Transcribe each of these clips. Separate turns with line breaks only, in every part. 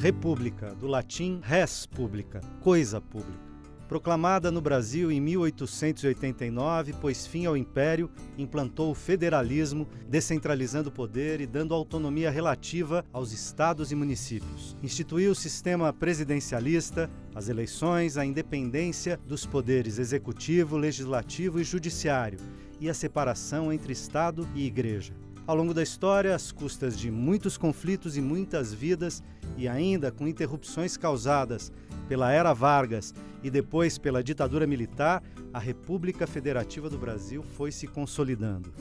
República, do latim res publica, coisa pública. Proclamada no Brasil em 1889, pôs fim ao Império, implantou o federalismo, descentralizando o poder e dando autonomia relativa aos estados e municípios. Instituiu o sistema presidencialista, as eleições, a independência dos poderes executivo, legislativo e judiciário e a separação entre Estado e Igreja. Ao longo da história, às custas de muitos conflitos e muitas vidas, e ainda com interrupções causadas pela Era Vargas e depois pela ditadura militar, a República Federativa do Brasil foi se consolidando.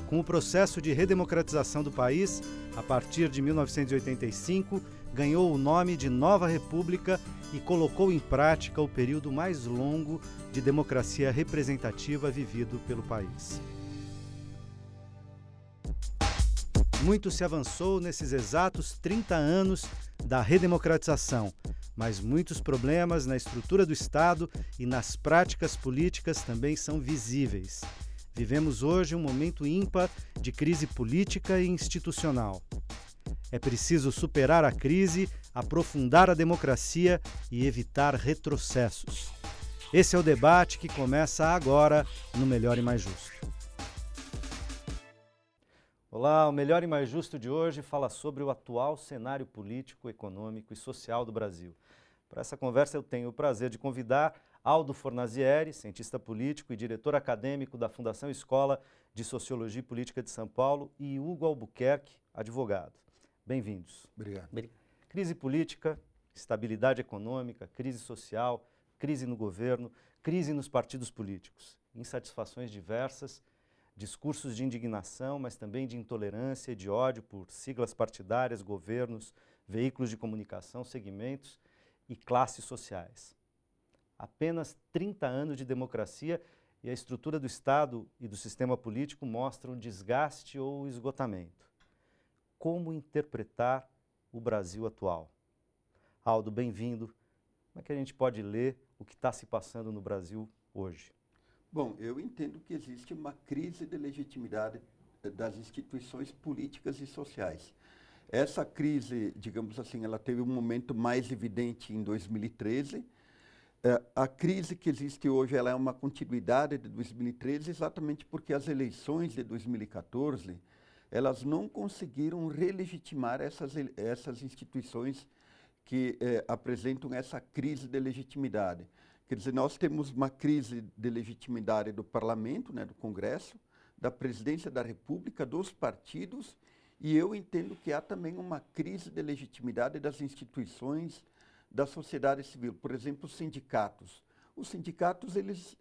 Com o processo de redemocratização do país, a partir de 1985, ganhou o nome de Nova República e colocou em prática o período mais longo de democracia representativa vivido pelo país. Muito se avançou nesses exatos 30 anos da redemocratização, mas muitos problemas na estrutura do Estado e nas práticas políticas também são visíveis. Vivemos hoje um momento ímpar de crise política e institucional. É preciso superar a crise, aprofundar a democracia e evitar retrocessos. Esse é o debate que começa agora no Melhor e Mais Justo. Olá, o Melhor e Mais Justo de hoje fala sobre o atual cenário político, econômico e social do Brasil. Para essa conversa eu tenho o prazer de convidar Aldo Fornazieri, cientista político e diretor acadêmico da Fundação Escola de Sociologia e Política de São Paulo, e Hugo Albuquerque, advogado. Bem-vindos.
Obrigado.
Crise política, estabilidade econômica, crise social, crise no governo, crise nos partidos políticos, insatisfações diversas, discursos de indignação, mas também de intolerância e de ódio por siglas partidárias, governos, veículos de comunicação, segmentos e classes sociais. Apenas 30 anos de democracia e a estrutura do Estado e do sistema político mostram desgaste ou esgotamento. Como interpretar o Brasil atual? Aldo, bem-vindo. Como é que a gente pode ler o que está se passando no Brasil hoje?
Bom, eu entendo que existe uma crise de legitimidade das instituições políticas e sociais. Essa crise, digamos assim, ela teve um momento mais evidente em 2013. A crise que existe hoje, ela é uma continuidade de 2013, exatamente porque as eleições de 2014, elas não conseguiram relegitimar essas instituições que apresentam essa crise de legitimidade. Quer dizer, nós temos uma crise de legitimidade do parlamento, né, do Congresso, da presidência da República, dos partidos, e eu entendo que há também uma crise de legitimidade das instituições da sociedade civil. Por exemplo, os sindicatos. Os sindicatos, eles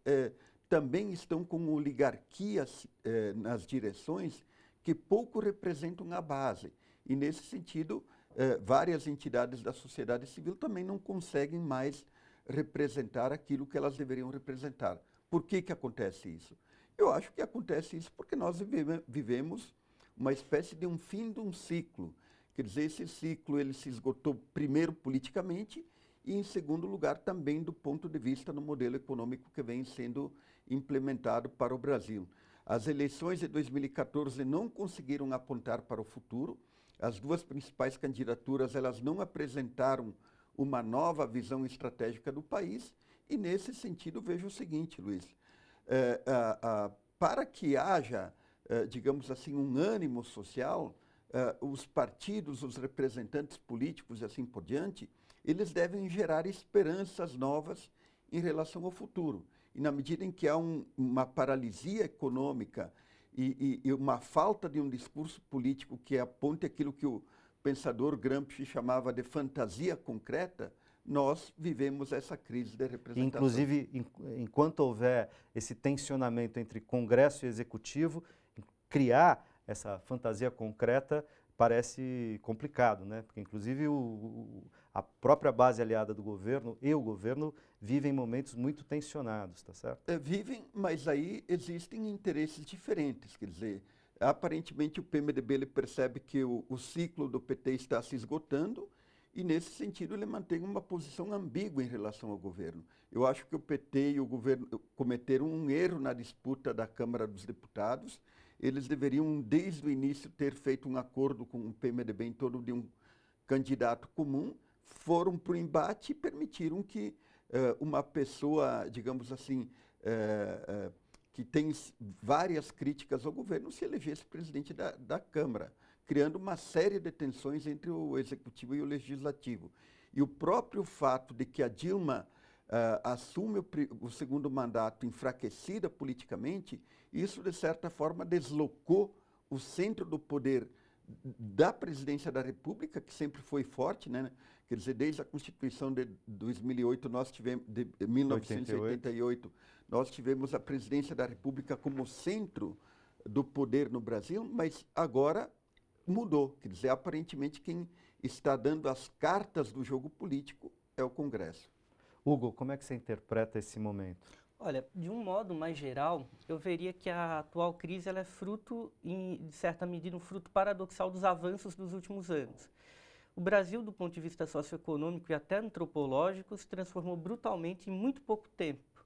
também estão com oligarquias nas direções que pouco representam a base. E, nesse sentido, várias entidades da sociedade civil também não conseguem mais representar aquilo que elas deveriam representar. Por que que acontece isso? Eu acho que acontece isso porque nós vivemos uma espécie de um fim de um ciclo. Quer dizer, esse ciclo ele se esgotou primeiro politicamente e, em segundo lugar, também do ponto de vista no modelo econômico que vem sendo implementado para o Brasil. As eleições de 2014 não conseguiram apontar para o futuro. As duas principais candidaturas elas não apresentaram uma nova visão estratégica do país, e nesse sentido vejo o seguinte, Luiz, para que haja, digamos assim, um ânimo social, os partidos, os representantes políticos e assim por diante, eles devem gerar esperanças novas em relação ao futuro. E na medida em que há uma paralisia econômica e uma falta de um discurso político que aponte aquilo que o pensador Gramsci chamava de fantasia concreta, nós vivemos essa crise de representação.
Inclusive, enquanto houver esse tensionamento entre Congresso e Executivo, criar essa fantasia concreta parece complicado, né? Porque, inclusive, a própria base aliada do governo e o governo vivem momentos muito tensionados, tá certo?
Vivem, mas aí existem interesses diferentes, quer dizer, aparentemente o PMDB ele percebe que o ciclo do PT está se esgotando e, nesse sentido, ele mantém uma posição ambígua em relação ao governo. Eu acho que o PT e o governo cometeram um erro na disputa da Câmara dos Deputados. Eles deveriam, desde o início, ter feito um acordo com o PMDB em torno de um candidato comum. foram para o embate e permitiram que uma pessoa, digamos assim, que tem várias críticas ao governo, se elegesse presidente da Câmara, criando uma série de tensões entre o Executivo e o Legislativo. E o próprio fato de que a Dilma assume o segundo mandato enfraquecida politicamente, isso, de certa forma, deslocou o centro do poder da presidência da República, que sempre foi forte, né? Quer dizer, desde a Constituição de 2008, nós tivemos, de 1988, nós tivemos a presidência da República como centro do poder no Brasil, mas agora mudou. Quer dizer, aparentemente quem está dando as cartas do jogo político é o Congresso.
Hugo, como é que você interpreta esse momento?
Olha, de um modo mais geral, eu veria que a atual crise ela é fruto, de certa medida, um fruto paradoxal dos avanços dos últimos anos. O Brasil, do ponto de vista socioeconômico e até antropológico, se transformou brutalmente em muito pouco tempo.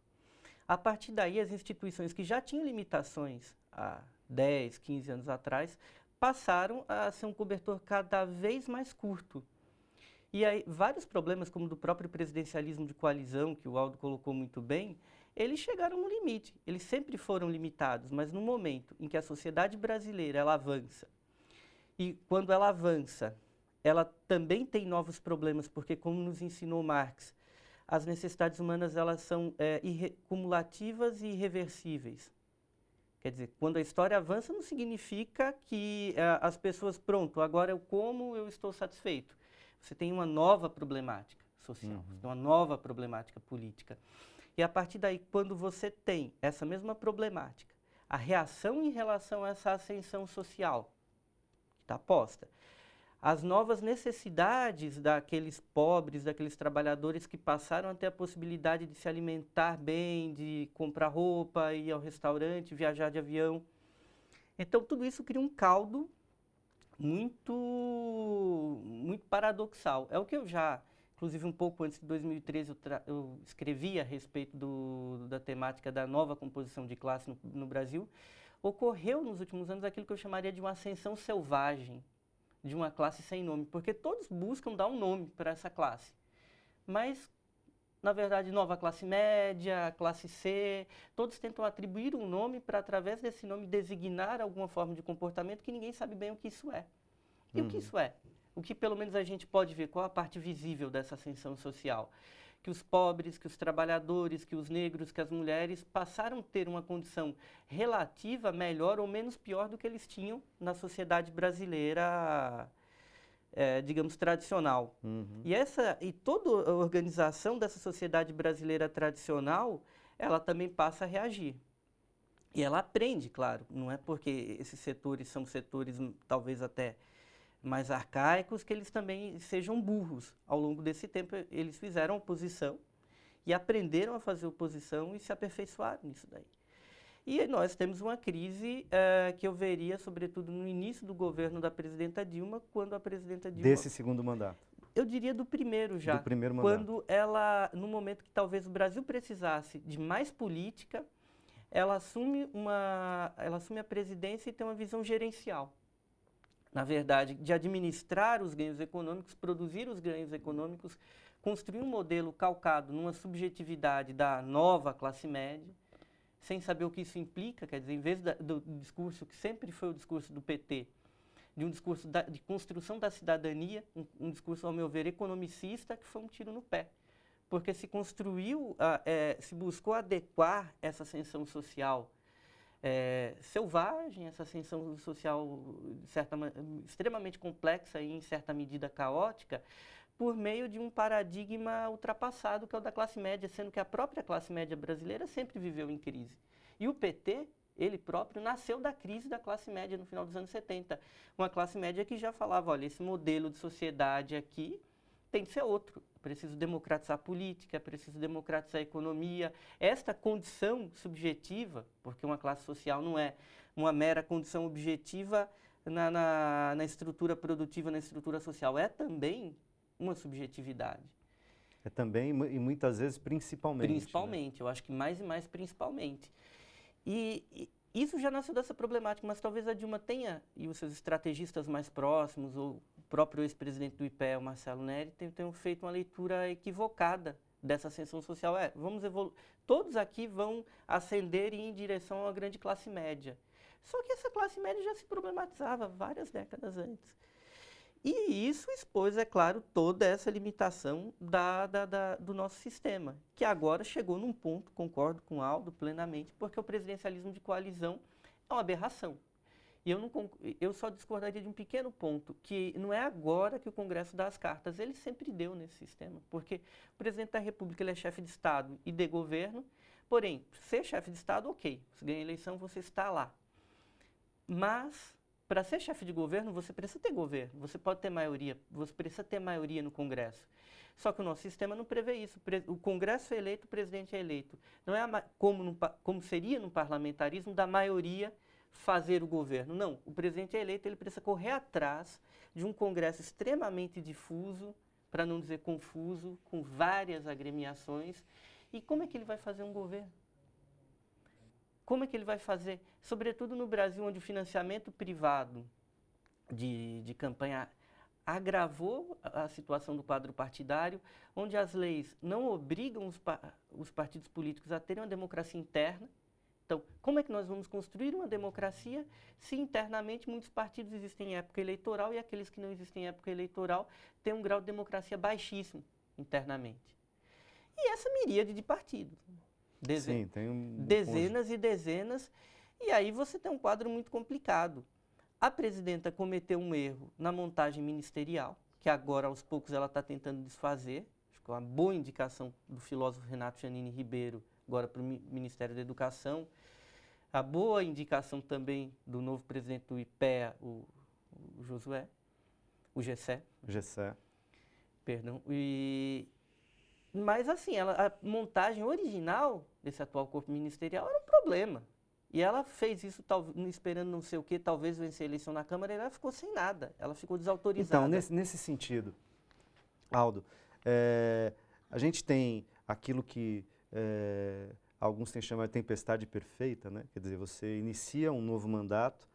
A partir daí, as instituições que já tinham limitações há 10, 15 anos atrás, passaram a ser um cobertor cada vez mais curto. E aí, vários problemas, como do próprio presidencialismo de coalizão, que o Aldo colocou muito bem, eles chegaram no limite. Eles sempre foram limitados, mas no momento em que a sociedade brasileira ela avança, e quando ela avança, ela também tem novos problemas, porque, como nos ensinou Marx, as necessidades humanas elas são cumulativas e irreversíveis. Quer dizer, quando a história avança, não significa que as pessoas, pronto, agora eu como, eu estou satisfeito. Você tem uma nova problemática social, você tem uma nova problemática política. E a partir daí, quando você tem essa mesma problemática, a reação em relação a essa ascensão social que está posta, as novas necessidades daqueles pobres, daqueles trabalhadores que passaram a ter a possibilidade de se alimentar bem, de comprar roupa, ir ao restaurante, viajar de avião. Então, tudo isso cria um caldo muito paradoxal. É o que eu já, inclusive um pouco antes de 2013, eu escrevi a respeito da temática da nova composição de classe no Brasil. Ocorreu nos últimos anos aquilo que eu chamaria de uma ascensão selvagem de uma classe sem nome, porque todos buscam dar um nome para essa classe. Mas, na verdade, nova classe média, classe C, todos tentam atribuir um nome para, através desse nome, designar alguma forma de comportamento que ninguém sabe bem o que isso é. E o que isso é? O que, pelo menos, a gente pode ver, qual a parte visível dessa ascensão social? Que os pobres, que os trabalhadores, que os negros, que as mulheres passaram a ter uma condição relativa melhor ou menos pior do que eles tinham na sociedade brasileira, digamos, tradicional. E toda a organização dessa sociedade brasileira tradicional, ela também passa a reagir. E ela aprende, claro, não é porque esses setores são setores talvez até mais arcaicos, que eles também sejam burros. Ao longo desse tempo, eles fizeram oposição e aprenderam a fazer oposição e se aperfeiçoaram nisso daí. E nós temos uma crise que eu veria, sobretudo, no início do governo da presidenta Dilma, quando a presidenta Dilma...
Desse segundo mandato?
Eu diria do primeiro já.
Do primeiro mandato.
Quando ela, no momento que talvez o Brasil precisasse de mais política, ela assume a presidência e tem uma visão gerencial. Na verdade, de administrar os ganhos econômicos, produzir os ganhos econômicos, construir um modelo calcado numa subjetividade da nova classe média, sem saber o que isso implica, quer dizer, em vez do discurso que sempre foi o discurso do PT, de um discurso de construção da cidadania, um discurso, ao meu ver, economicista, que foi um tiro no pé. Porque se construiu, se buscou adequar essa ascensão social selvagem, essa ascensão social extremamente complexa e, em certa medida, caótica, por meio de um paradigma ultrapassado, que é o da classe média, sendo que a própria classe média brasileira sempre viveu em crise. E o PT, ele próprio, nasceu da crise da classe média no final dos anos 70. Uma classe média que já falava, olha, esse modelo de sociedade aqui tem que ser outro. É preciso democratizar a política, é preciso democratizar a economia. Esta condição subjetiva, porque uma classe social não é uma mera condição objetiva na estrutura produtiva, na estrutura social, é também uma subjetividade.
É também, e muitas vezes, principalmente.
Principalmente, né? Eu acho que mais e mais principalmente. E isso já nasceu dessa problemática, mas talvez a Dilma tenha, e os seus estrategistas mais próximos, ou próprio ex-presidente do IPEA, o Marcelo Neri, tem feito uma leitura equivocada dessa ascensão social. Todos aqui vão ascender e ir em direção a uma grande classe média. Só que essa classe média já se problematizava várias décadas antes. E isso expôs, é claro, toda essa limitação do nosso sistema, que agora chegou num ponto, concordo com o Aldo plenamente, porque o presidencialismo de coalizão é uma aberração. E eu só discordaria de um pequeno ponto, que não é agora que o Congresso dá as cartas, ele sempre deu nesse sistema, porque o presidente da República ele é chefe de Estado e de governo, porém, ser chefe de Estado, ok, você ganha a eleição, você está lá. Mas, para ser chefe de governo, você precisa ter governo, você pode ter maioria, você precisa ter maioria no Congresso. Só que o nosso sistema não prevê isso. O Congresso é eleito, o presidente é eleito. Não é como seria no parlamentarismo da maioria fazer o governo. Não, o presidente é eleito, ele precisa correr atrás de um Congresso extremamente difuso, para não dizer confuso, com várias agremiações. E como é que ele vai fazer um governo? Como é que ele vai fazer? Sobretudo no Brasil, onde o financiamento privado de campanha agravou a situação do quadro partidário, onde as leis não obrigam os partidos políticos a terem uma democracia interna. Então, como é que nós vamos construir uma democracia se internamente muitos partidos existem em época eleitoral e aqueles que não existem em época eleitoral têm um grau de democracia baixíssimo internamente? E essa miríade de partidos.
Sim, tem
dezenas e dezenas, e aí você tem um quadro muito complicado. A presidenta cometeu um erro na montagem ministerial, que agora aos poucos ela está tentando desfazer. Acho que é uma boa indicação do filósofo Renato Giannini Ribeiro, agora para o Ministério da Educação. A boa indicação também do novo presidente do IPEA, o Gessé. Perdão. Mas assim, a montagem original desse atual corpo ministerial era um problema. E ela fez isso esperando não sei o quê, talvez vencer a eleição na Câmara, e ela ficou sem nada, ela ficou desautorizada.
Então, nesse sentido, Aldo, a gente tem aquilo que alguns têm chamado de tempestade perfeita, né? Quer dizer, você inicia um novo mandato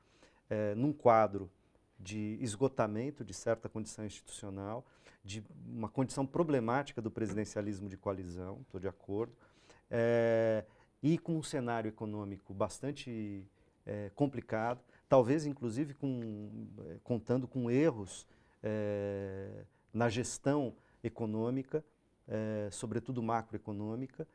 num quadro de esgotamento de certa condição institucional, de uma condição problemática do presidencialismo de coalizão, estou de acordo, e com um cenário econômico bastante complicado, talvez inclusive contando com erros na gestão econômica, sobretudo macroeconômica,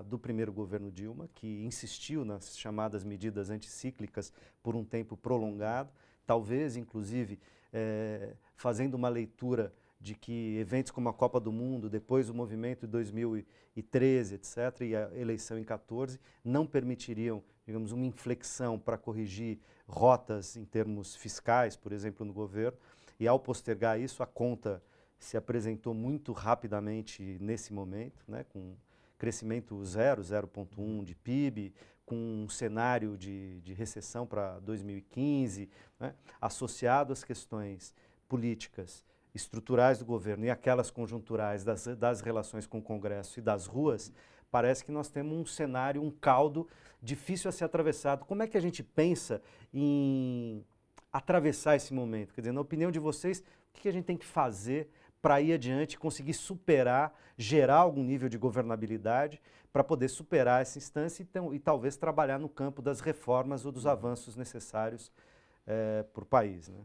do primeiro governo Dilma, que insistiu nas chamadas medidas anticíclicas por um tempo prolongado, talvez inclusive fazendo uma leitura de que eventos como a Copa do Mundo, depois o movimento de 2013, etc., e a eleição em 2014, não permitiriam, digamos, uma inflexão para corrigir rotas em termos fiscais, por exemplo, no governo, e ao postergar isso, a conta se apresentou muito rapidamente nesse momento, né, com crescimento 0,1 de PIB, com um cenário de recessão para 2015, né, associado às questões políticas estruturais do governo e aquelas conjunturais das relações com o Congresso e das ruas, parece que nós temos um cenário, um caldo difícil a ser atravessado. Como é que a gente pensa em atravessar esse momento? Quer dizer, na opinião de vocês, o que a gente tem que fazer para ir adiante, conseguir superar, gerar algum nível de governabilidade para poder superar essa instância e talvez trabalhar no campo das reformas ou dos avanços necessários para o país, né?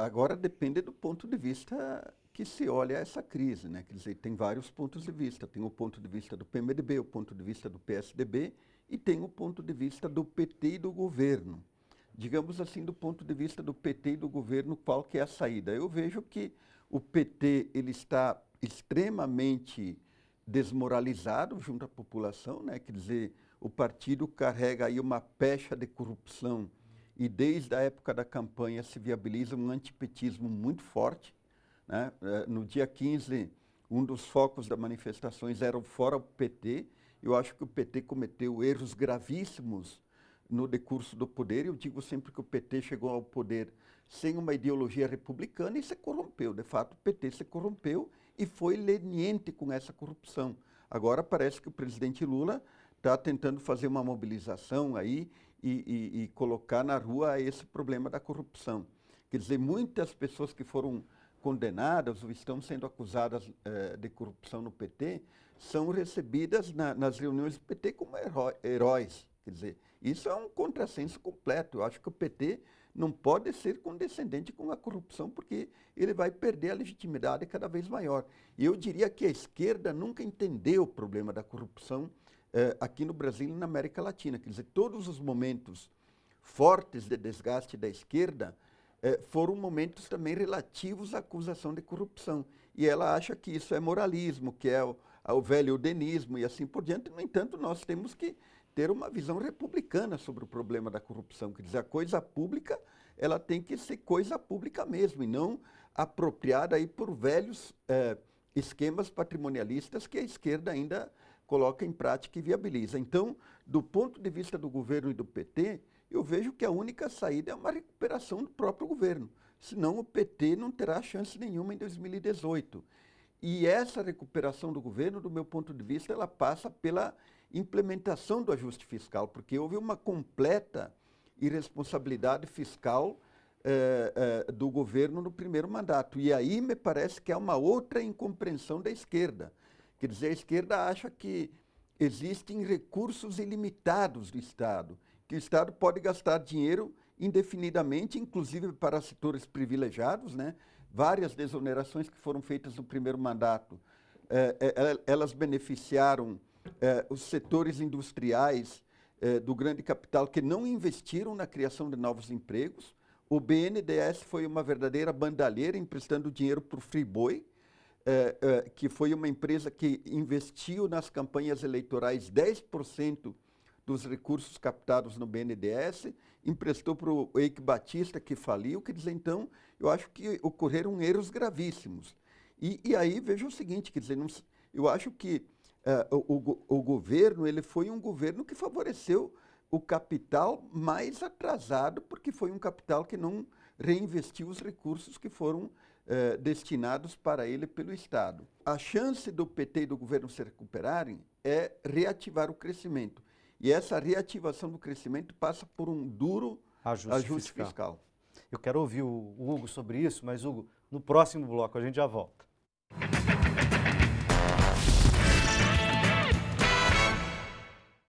Agora depende do ponto de vista que se olha essa crise, né? Quer dizer, tem vários pontos de vista. Tem o ponto de vista do PMDB, o ponto de vista do PSDB e tem o ponto de vista do PT e do governo. Digamos assim, do ponto de vista do PT e do governo, qual que é a saída? Eu vejo que o PT ele está extremamente desmoralizado junto à população, né? Quer dizer, o partido carrega aí uma pecha de corrupção e desde a época da campanha se viabiliza um antipetismo muito forte, né? No dia 15, um dos focos das manifestações era o Fora o PT. Eu acho que o PT cometeu erros gravíssimos no decurso do poder. Eu digo sempre que o PT chegou ao poder sem uma ideologia republicana e se corrompeu. De fato, o PT se corrompeu e foi leniente com essa corrupção. Agora parece que o presidente Lula está tentando fazer uma mobilização aí e colocar na rua esse problema da corrupção. Quer dizer, muitas pessoas que foram condenadas ou estão sendo acusadas de corrupção no PT são recebidas nas reuniões do PT como heróis. Quer dizer, isso é um contrassenso completo. Eu acho que o PT não pode ser condescendente com a corrupção, porque ele vai perder a legitimidade cada vez maior. E eu diria que a esquerda nunca entendeu o problema da corrupção aqui no Brasil e na América Latina. Quer dizer, todos os momentos fortes de desgaste da esquerda foram momentos também relativos à acusação de corrupção. E ela acha que isso é moralismo, que é o velho eudenismo e assim por diante. No entanto, nós temos que ter uma visão republicana sobre o problema da corrupção. Quer dizer, a coisa pública, ela tem que ser coisa pública mesmo, e não apropriada aí por velhos esquemas patrimonialistas que a esquerda ainda coloca em prática e viabiliza. Então, do ponto de vista do governo e do PT, eu vejo que a única saída é uma recuperação do próprio governo. Senão o PT não terá chance nenhuma em 2018. E essa recuperação do governo, do meu ponto de vista, ela passa pela implementação do ajuste fiscal, porque houve uma completa irresponsabilidade fiscal do governo no primeiro mandato. E aí me parece que há uma outra incompreensão da esquerda. Quer dizer, a esquerda acha que existem recursos ilimitados do Estado, que o Estado pode gastar dinheiro indefinidamente, inclusive para setores privilegiados, né? Várias desonerações que foram feitas no primeiro mandato, elas beneficiaram os setores industriais do grande capital que não investiram na criação de novos empregos. O BNDES foi uma verdadeira bandalheira emprestando dinheiro para o Friboi, que foi uma empresa que investiu nas campanhas eleitorais 10% dos recursos captados no BNDES, emprestou para o Eike Batista, que faliu. Quer dizer, então, eu acho que ocorreram erros gravíssimos. E aí veja o seguinte, quer dizer, eu acho que o governo, ele foi um governo que favoreceu o capital mais atrasado, porque foi um capital que não reinvestiu os recursos que foram destinados para ele pelo Estado. A chance do PT e do governo se recuperarem é reativar o crescimento. E essa reativação do crescimento passa por um duro ajuste fiscal.
Eu quero ouvir o Hugo sobre isso, mas, Hugo, no próximo bloco a gente já volta.